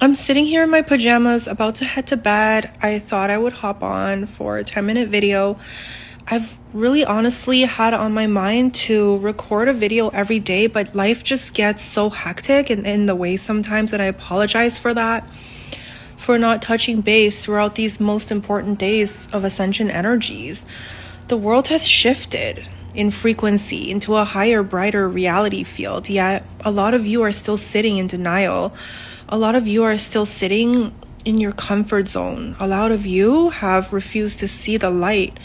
I'm sitting here in my pajamas about to head to bed. I thought I would hop on for a 10-minute video. I've really honestly had on my mind to record a video every day, but life just gets so hectic and in the way sometimes, and I apologize for that, for not touching base throughout these most important days of ascension energies. The world has shifted in frequency into a higher, brighter reality field, yet a lot of you are still sitting in denial. A lot of you are still sitting in your comfort zone. A lot of you have refused to see the light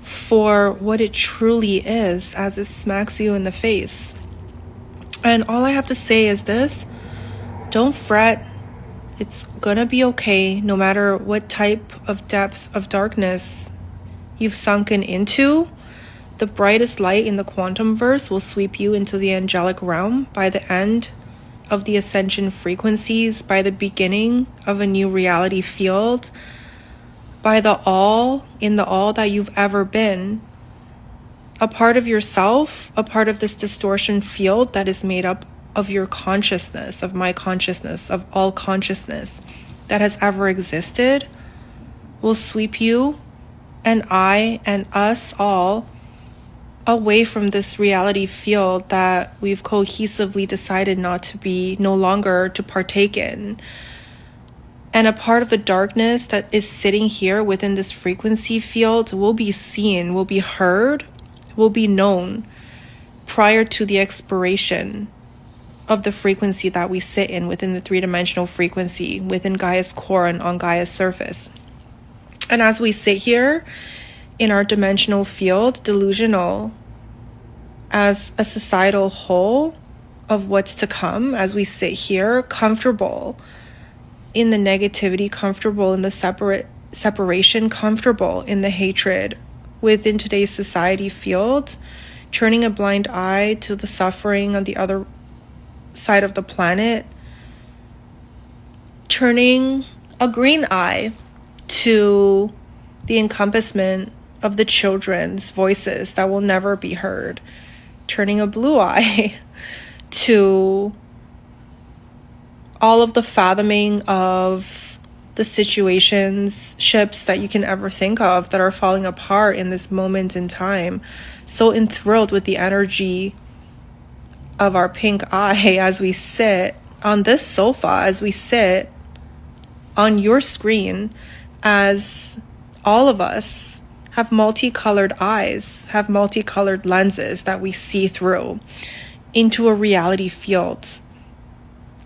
for what it truly is as it smacks you in the face. And all I have to say is this: don't fret. It's gonna be okay, no matter what type of depth of darkness you've sunken into. The brightest light in the quantum verse will sweep you into the angelic realm by the end of the ascension frequencies, by the beginning of a new reality field, by the all in the all that you've ever been. A part of yourself, a part of this distortion field that is made up of your consciousness, of my consciousness, of all consciousness that has ever existed, will sweep you and I and us all away from this reality field that we've cohesively decided no longer to partake in. And a part of the darkness that is sitting here within this frequency field will be seen, will be heard, will be known prior to the expiration of the frequency that we sit in within the three-dimensional frequency, within Gaia's core and on Gaia's surface. And as we sit here in our dimensional field, delusional as a societal whole of what's to come, as we sit here comfortable in the negativity, comfortable in the separation, comfortable in the hatred within today's society field, turning a blind eye to the suffering on the other side of the planet, turning a green eye to the encompassment of the children's voices that will never be heard, turning a blue eye to all of the fathoming of the ships that you can ever think of that are falling apart in this moment in time. So enthralled with the energy of our pink eye as we sit on this sofa, as we sit on your screen, as all of us have multicolored eyes, have multicolored lenses that we see through into a reality field,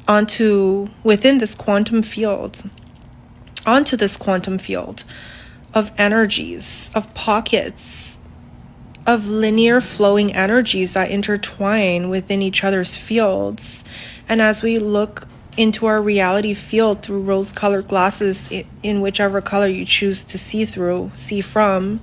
within this quantum field, onto this quantum field of energies, of pockets, of linear flowing energies that intertwine within each other's fields. And as we look into our reality field through rose-colored glasses, in whichever color you choose to see from,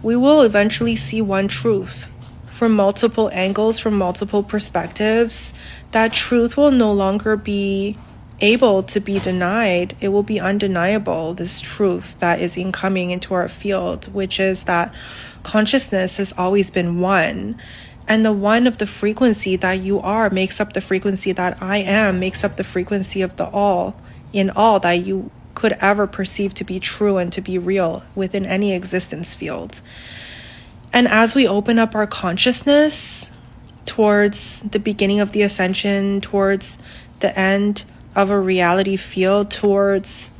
we will eventually see one truth from multiple angles, from multiple perspectives. That truth will no longer be able to be denied. It will be undeniable, this truth that is incoming into our field, which is that consciousness has always been one. And the one of the frequency that you are makes up the frequency that I am, makes up the frequency of the all in all that you could ever perceive to be true and to be real within any existence field. And as we open up our consciousness towards the beginning of the ascension, towards the end of a reality field, towards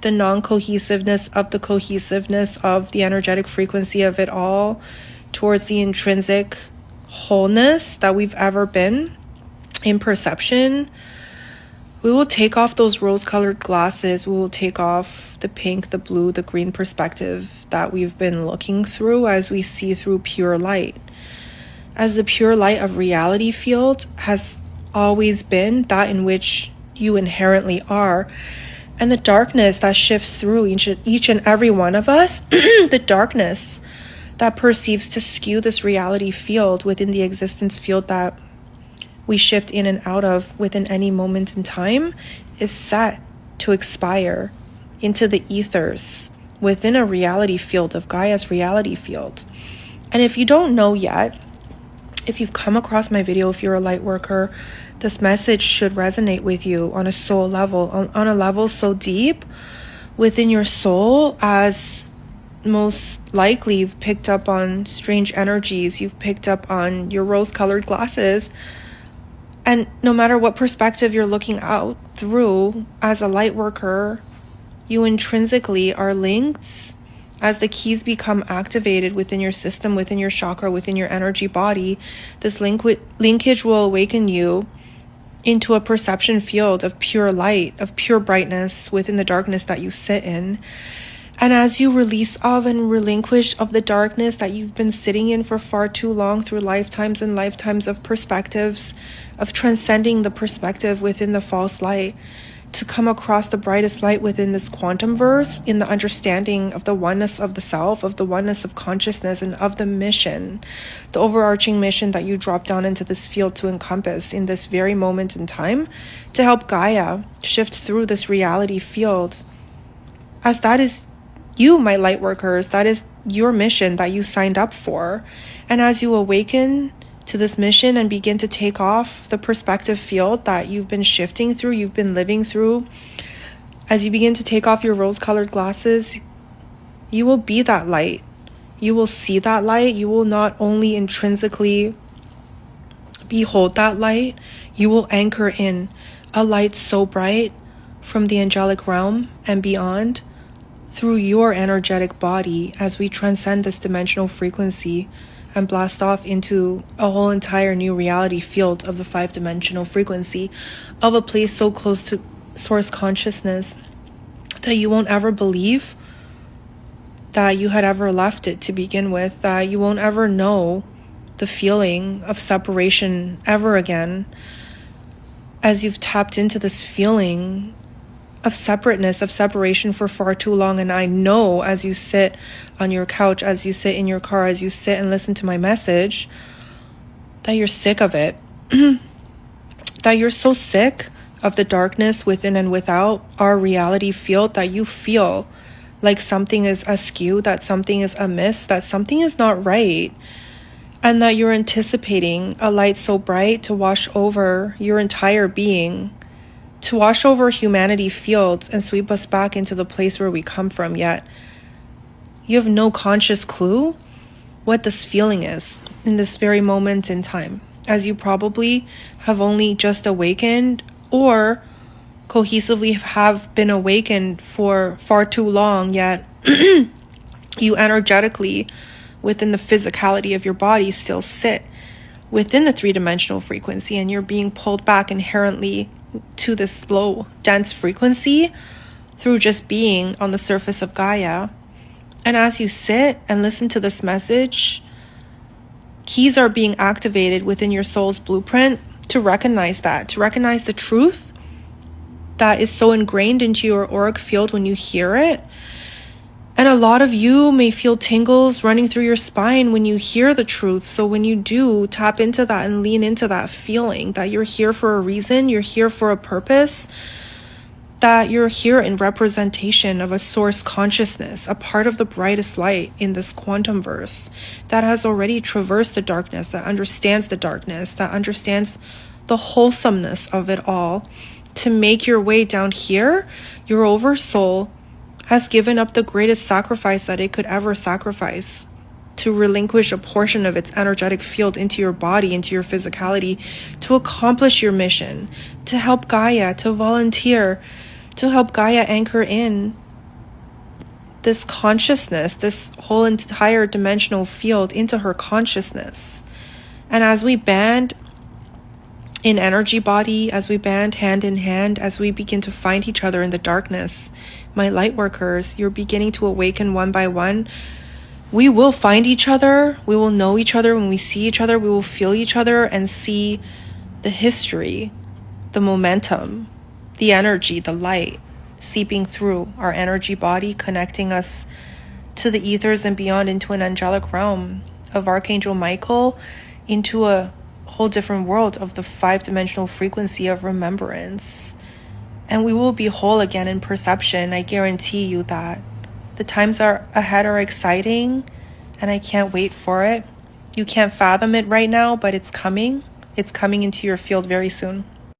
the non-cohesiveness of the cohesiveness of the energetic frequency of it all, towards the intrinsic wholeness that we've ever been in perception, we will take off those rose-colored glasses. We will take off the pink, the blue, the green perspective that we've been looking through as we see through pure light. As the pure light of reality field has always been that in which you inherently are. And the darkness that shifts through each and every one of us, the darkness that perceives to skew this reality field within the existence field that we shift in and out of within any moment in time, is set to expire into the ethers within a reality field of Gaia's reality field. And if you don't know yet, if you've come across my video, if you're a light worker, This message should resonate with you on a soul level, on a level so deep within your soul, as most likely you've picked up on strange energies, you've picked up on your rose-colored glasses. And no matter what perspective you're looking out through, as a light worker, you intrinsically are linked. As the keys become activated within your system, within your chakra, within your energy body, this linkage will awaken you into a perception field of pure light, of pure brightness within the darkness that you sit in. And as you release of and relinquish of the darkness that you've been sitting in for far too long, through lifetimes and lifetimes of perspectives, of transcending the perspective within the false light, to come across the brightest light within this quantum verse, in the understanding of the oneness of the self, of the oneness of consciousness, and of the mission, the overarching mission that you drop down into this field to encompass in this very moment in time, to help Gaia shift through this reality field. As that is you, my light workers, that is your mission that you signed up for. And as you awaken to this mission and begin to take off the perspective field that you've been shifting through, you've been living through, as you begin to take off your rose-colored glasses, you will be that light. You will see that light. You will not only intrinsically behold that light, you will anchor in a light so bright from the angelic realm and beyond through your energetic body, as we transcend this dimensional frequency and blast off into a whole entire new reality field of the 5-dimensional frequency, of a place so close to source consciousness that you won't ever believe that you had ever left it to begin with, that you won't ever know the feeling of separation ever again, as you've tapped into this feeling of separateness, of separation for far too long. And I know, as you sit on your couch, as you sit in your car, as you sit and listen to my message, that you're sick of it. That you're so sick of the darkness within and without our reality field, that you feel like something is askew, that something is amiss, that something is not right. And that you're anticipating a light so bright to wash over your entire being, to wash over humanity fields and sweep us back into the place where we come from. Yet you have no conscious clue what this feeling is in this very moment in time, as you probably have only just awakened, or cohesively have been awakened for far too long, yet you energetically, within the physicality of your body, still sit within the 3-dimensional frequency, and you're being pulled back inherently to this low, dense frequency through just being on the surface of Gaia. And as you sit and listen to this message, keys are being activated within your soul's blueprint to recognize that, to recognize the truth that is so ingrained into your auric field when you hear it. And a lot of you may feel tingles running through your spine when you hear the truth. So when you do tap into that and lean into that feeling that you're here for a reason, you're here for a purpose, that you're here in representation of a source consciousness, a part of the brightest light in this quantum verse that has already traversed the darkness, that understands the darkness, that understands the wholesomeness of it all, to make your way down here, your oversoul has given up the greatest sacrifice that it could ever sacrifice, to relinquish a portion of its energetic field into your body, into your physicality, to accomplish your mission, to help Gaia, to volunteer, to help Gaia anchor in this consciousness, this whole entire dimensional field into her consciousness. And as we band in energy body, as we band hand in hand, as we begin to find each other in the darkness, my light workers, you're beginning to awaken one by one. We will find each other. We will know each other. When we see each other, we will feel each other and see the history, the momentum, the energy, the light seeping through our energy body, connecting us to the ethers and beyond, into an angelic realm of Archangel Michael, into a whole different world of the 5-dimensional frequency of remembrance. And we will be whole again in perception. I guarantee you that. The times ahead are exciting, and I can't wait for it. You can't fathom it right now, but it's coming. It's coming into your field very soon.